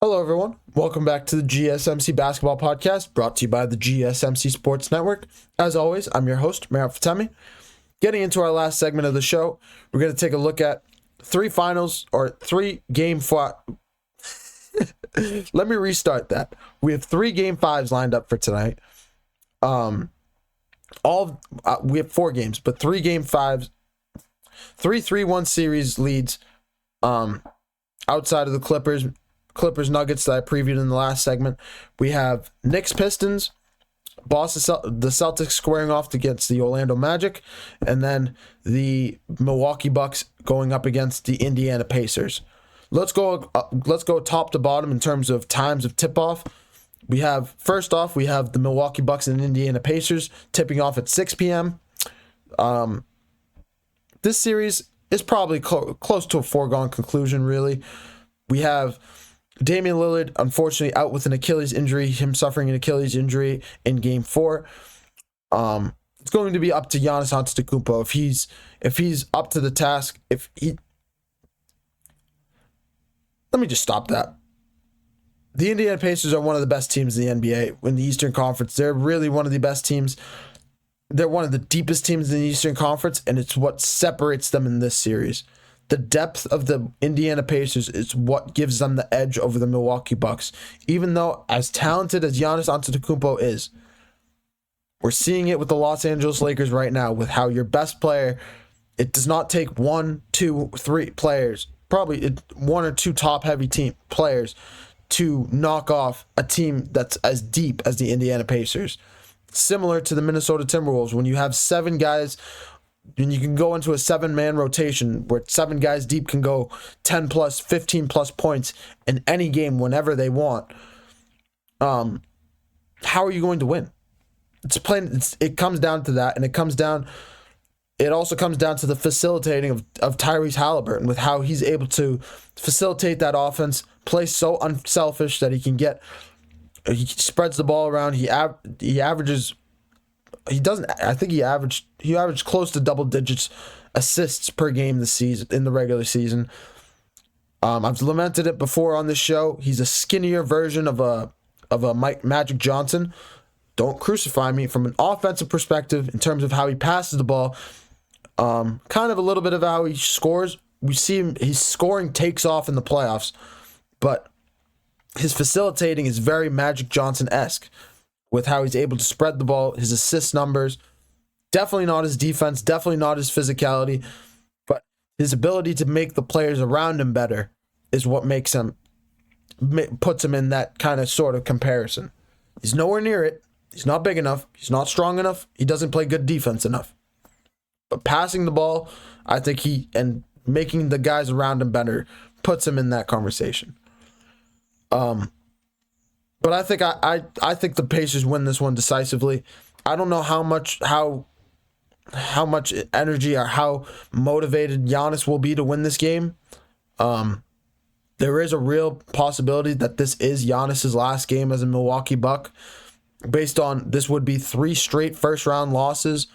Hello, everyone. Welcome back to the GSMC Basketball Podcast, brought to you by the GSMC Sports Network. As always, I'm your host, Marat Fatemi. Getting into our last segment of the show, we're going to take a look at three game five. Let me restart that. We have 3 game fives lined up for tonight. We have 4 games, but 3 game fives, 3-3-1 series leads. Outside of the Clippers Nuggets that I previewed in the last segment, we have Knicks Pistons, the Celtics squaring off against the Orlando Magic, and then the Milwaukee Bucks going up against the Indiana Pacers. Let's go top to bottom in terms of times of tip-off. First off, we have the Milwaukee Bucks and Indiana Pacers tipping off at 6 p.m. This series is probably close to a foregone conclusion, really. We have Damian Lillard, unfortunately, out with an Achilles injury, him suffering an Achilles injury in Game 4. It's going to be up to Giannis Antetokounmpo if he's up to the task. Let me just stop that. The Indiana Pacers are one of the best teams in the NBA in the Eastern Conference. They're really one of the best teams. They're one of the deepest teams in the Eastern Conference, and it's what separates them in this series. The depth of the Indiana Pacers is what gives them the edge over the Milwaukee Bucks. Even though as talented as Giannis Antetokounmpo is, we're seeing it with the Los Angeles Lakers right now with how your best player, it does not take 1, 2, 3 players, probably 1 or 2 top-heavy team players to knock off a team that's as deep as the Indiana Pacers. Similar to the Minnesota Timberwolves, when you have 7 guys, and you can go into a 7-man rotation where 7 guys deep can go 10 plus, 15 plus points in any game whenever they want. How are you going to win? It comes down to that, and it also comes down to the facilitating of Tyrese Halliburton with how he's able to facilitate that offense, play so unselfish that he spreads the ball around. He averages. He doesn't. I think he averaged close to double digits assists per game this season in the regular season. I've lamented it before on this show. He's a skinnier version of a Magic Johnson. Don't crucify me. From an offensive perspective, in terms of how he passes the ball, kind of a little bit of how he scores. We see his scoring takes off in the playoffs, but his facilitating is very Magic Johnson-esque with how he's able to spread the ball, his assist numbers. Definitely not his defense, definitely not his physicality, but his ability to make the players around him better is what puts him in that kind of sort of comparison. He's nowhere near it. He's not big enough. He's not strong enough. He doesn't play good defense enough. But passing the ball, I think and making the guys around him better puts him in that conversation. But I think the Pacers win this one decisively. I don't know how much energy or how motivated Giannis will be to win this game. There is a real possibility that this is Giannis's last game as a Milwaukee Buck. Based on this would be 3 straight first-round losses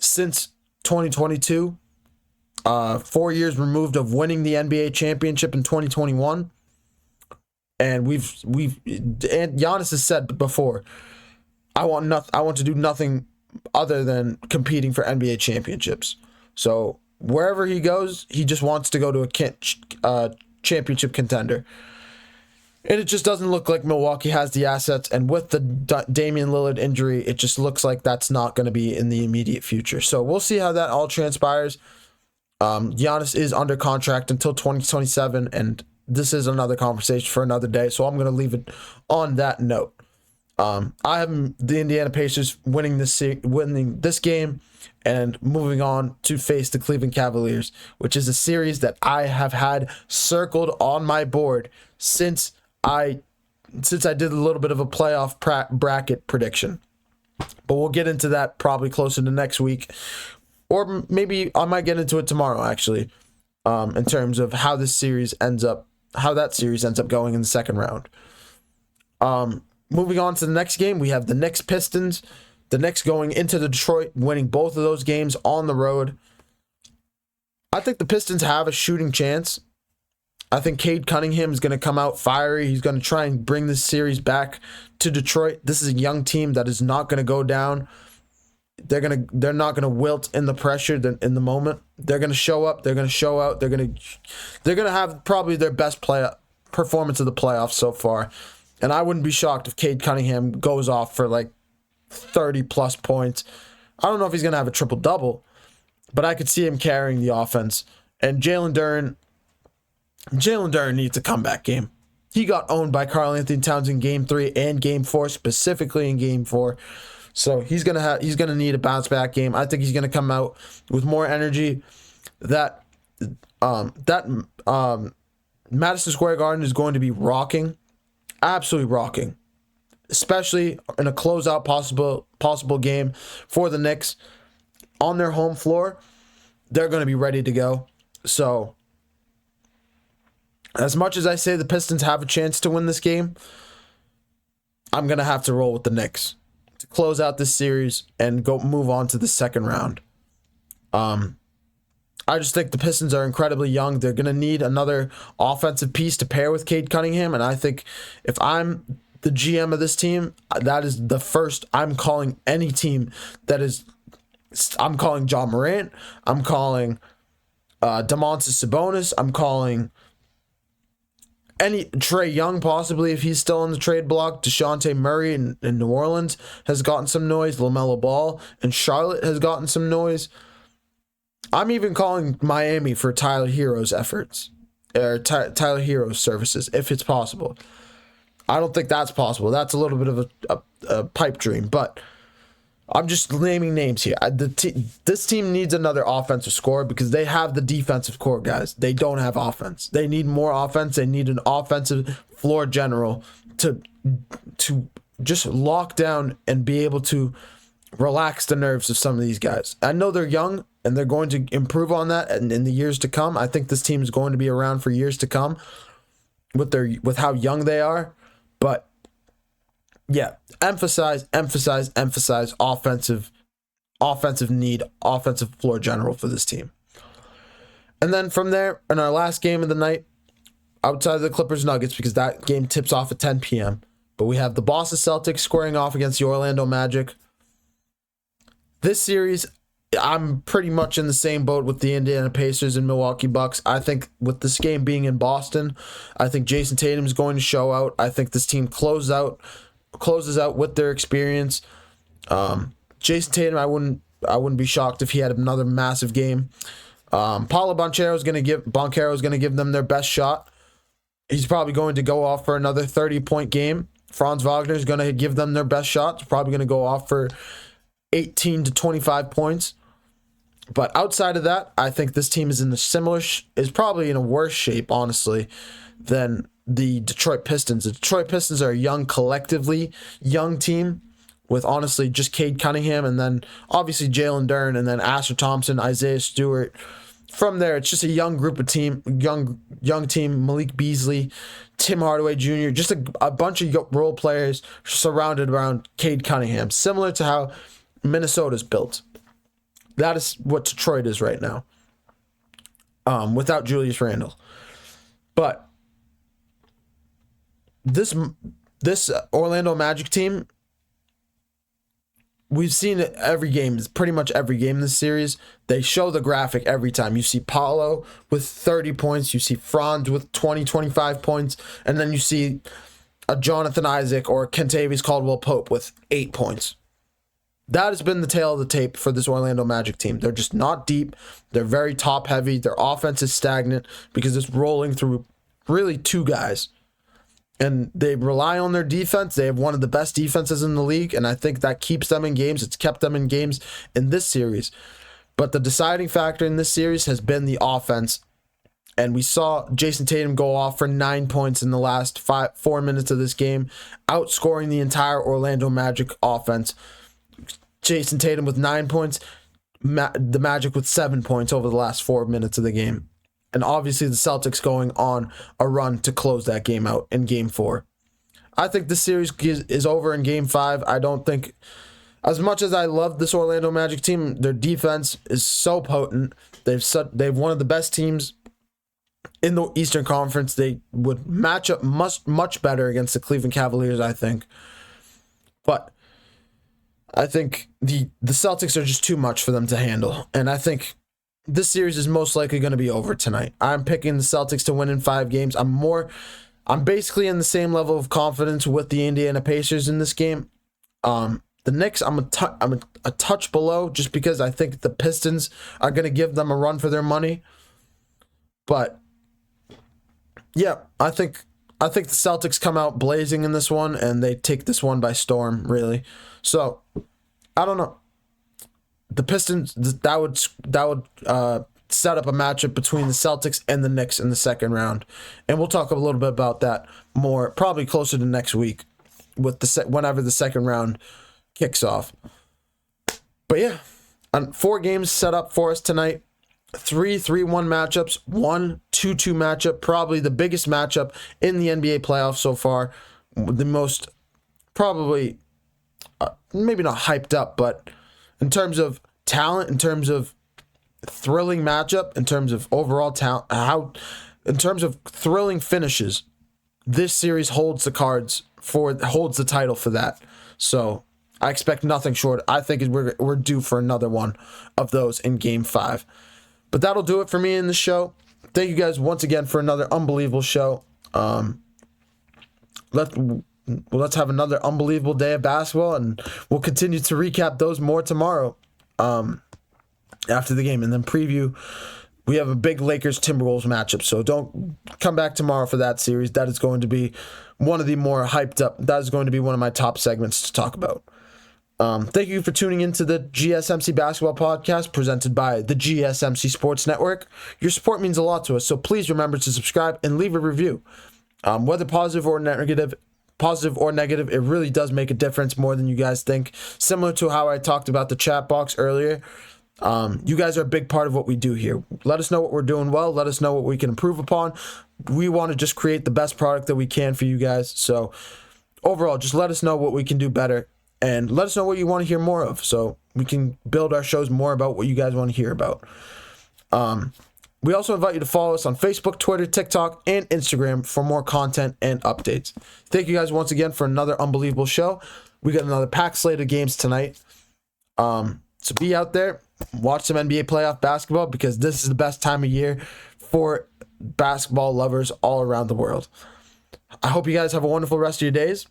since 2022. 4 years removed of winning the NBA championship in 2021. And Giannis has said before, I want to do nothing other than competing for NBA championships. So wherever he goes, he just wants to go to a championship contender. And it just doesn't look like Milwaukee has the assets. And with the Damian Lillard injury, it just looks like that's not going to be in the immediate future. So we'll see how that all transpires. Giannis is under contract until 2027, and this is another conversation for another day, so I'm going to leave it on that note. I have the Indiana Pacers winning this game and moving on to face the Cleveland Cavaliers, which is a series that I have had circled on my board since I did a little bit of a playoff bracket prediction. But we'll get into that probably closer to next week, or maybe I might get into it tomorrow, actually, in terms of how that series ends up going in the second round. Moving on to the next game, we have the Knicks Pistons. The Knicks going into Detroit, winning both of those games on the road. I think the Pistons have a shooting chance. I think Cade Cunningham is going to come out fiery. He's going to try and bring this series back to Detroit. This is a young team that is not going to go down. They're not going to wilt in the pressure in the moment. They're going to show up. They're going to show out. They're going to have probably their best performance of the playoffs so far. And I wouldn't be shocked if Cade Cunningham goes off for like 30 plus points. I don't know if he's going to have a triple double, but I could see him carrying the offense. And Jalen Duren needs a comeback game. He got owned by Karl Anthony Towns in Game 3 and Game 4, specifically in Game 4. So he's gonna need a bounce back game. I think he's gonna come out with more energy. That Madison Square Garden is going to be rocking, absolutely rocking, especially in a closeout possible game for the Knicks on their home floor. They're going to be ready to go. So, as much as I say the Pistons have a chance to win this game, I'm going to have to roll with the Knicks to close out this series and move on to the second round. I just think the Pistons are incredibly young. They're going to need another offensive piece to pair with Cade Cunningham, and I think if I'm the GM of this team, that is the first I'm calling any team that is. I'm calling John Morant. I'm calling Domantas Sabonis. I'm calling any Trae Young, possibly, if he's still on the trade block. DeJounte Murray in New Orleans has gotten some noise. LaMelo Ball in Charlotte has gotten some noise. I'm even calling Miami for Tyler Hero's efforts, or Tyler Hero's services, if it's possible. I don't think that's possible. That's a little bit of a pipe dream, but I'm just naming names here. This team needs another offensive scorer because they have the defensive core guys. They don't have offense. They need more offense. They need an offensive floor general to just lock down and be able to relax the nerves of some of these guys. I know they're young and they're going to improve on that in the years to come. I think this team is going to be around for years to come with how young they are. But yeah, emphasize offensive need, offensive floor general for this team. And then from there, in our last game of the night, outside of the Clippers Nuggets, because that game tips off at 10 p.m., but we have the Boston Celtics squaring off against the Orlando Magic. This series, I'm pretty much in the same boat with the Indiana Pacers and Milwaukee Bucks. I think with this game being in Boston, I think Jayson Tatum is going to show out. I think this team closes out with their experience. Jayson Tatum, I wouldn't be shocked if he had another massive game. Paulo Banchero is going to give them their best shot. He's probably going to go off for another 30-point game. Franz Wagner is going to give them their best shot. He's probably going to go off for 18 to 25 points. But outside of that, I think this team is is probably in a worse shape, honestly, than the Detroit Pistons. The Detroit Pistons are a collectively young team with honestly just Cade Cunningham and then obviously Jalen Duren and then Asher Thompson, Isaiah Stewart. From there, it's just a young group of young team. Malik Beasley, Tim Hardaway Jr., just a bunch of role players surrounded around Cade Cunningham, similar to how Minnesota's built. That is what Detroit is right now, without Julius Randle. But this Orlando Magic team, we've seen it every game, pretty much every game in this series. They show the graphic every time. You see Paulo with 30 points, you see Franz with 20, 25 points, and then you see a Jonathan Isaac or Kentavious Caldwell-Pope with 8 points. That has been the tail of the tape for this Orlando Magic team. They're just not deep. They're very top-heavy. Their offense is stagnant because it's rolling through really two guys. And they rely on their defense. They have one of the best defenses in the league, and I think that keeps them in games. It's kept them in games in this series. But the deciding factor in this series has been the offense. And we saw Jayson Tatum go off for 9 points in the last 4 minutes of this game, outscoring the entire Orlando Magic offense. Jayson Tatum with 9 points, the Magic with 7 points over the last 4 minutes of the game. And obviously the Celtics going on a run to close that game out in Game 4. I think this series is over in Game 5. I don't think, as much as I love this Orlando Magic team, their defense is so potent. They've one of the best teams in the Eastern Conference, they would match up much better against the Cleveland Cavaliers, I think. But I think the Celtics are just too much for them to handle. And I think this series is most likely going to be over tonight. I'm picking the Celtics to win in 5 games. I'm basically in the same level of confidence with the Indiana Pacers in this game. The Knicks, I'm a touch below just because I think the Pistons are going to give them a run for their money. But yeah, I think the Celtics come out blazing in this one and they take this one by storm, really. So, I don't know. The Pistons, that would set up a matchup between the Celtics and the Knicks in the second round. And we'll talk a little bit about that more, probably closer to next week with whenever the second round kicks off. But yeah, 4 games set up for us tonight. 3-3-1 matchups, 1-2-2 matchup, probably the biggest matchup in the NBA playoffs so far. The most, probably, maybe not hyped up, but in terms of talent, in terms of thrilling matchup, in terms of overall talent, in terms of thrilling finishes, this series holds the title for that. So I expect nothing short. I think we're due for another one of those in Game 5. But that'll do it for me in the show. Thank you guys once again for another unbelievable show. Let's have another unbelievable day of basketball, and we'll continue to recap those more tomorrow after the game, and then preview. We have a big Lakers-Timberwolves matchup, so don't come back tomorrow for that series. That is going to be one of the more hyped up. That is going to be one of my top segments to talk about. Thank you for tuning into the GSMC Basketball Podcast presented by the GSMC Sports Network. Your support means a lot to us, so please remember to subscribe and leave a review. Whether positive or negative, it really does make a difference more than you guys think. Similar to how I talked about the chat box earlier, you guys are a big part of what we do here. Let us know what we're doing well. Let us know what we can improve upon. We want to just create the best product that we can for you guys. So overall, just let us know what we can do better. And let us know what you want to hear more of so we can build our shows more about what you guys want to hear about. We also invite you to follow us on Facebook, Twitter, TikTok, and Instagram for more content and updates. Thank you guys once again for another unbelievable show. We got another packed slate of games tonight. So be out there, watch some NBA playoff basketball because this is the best time of year for basketball lovers all around the world. I hope you guys have a wonderful rest of your days.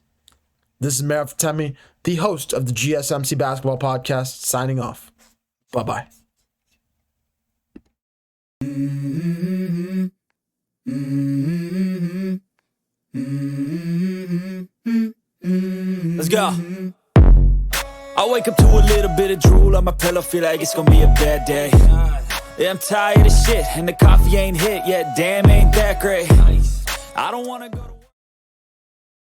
This is Merritt Fatemi, the host of the GSMC Basketball Podcast, signing off. Bye-bye. Let's go. I wake up to a little bit of drool on my pillow, feel like it's gonna be a bad day. Yeah, I'm tired of shit, and the coffee ain't hit yet, damn, ain't that great. I don't wanna go to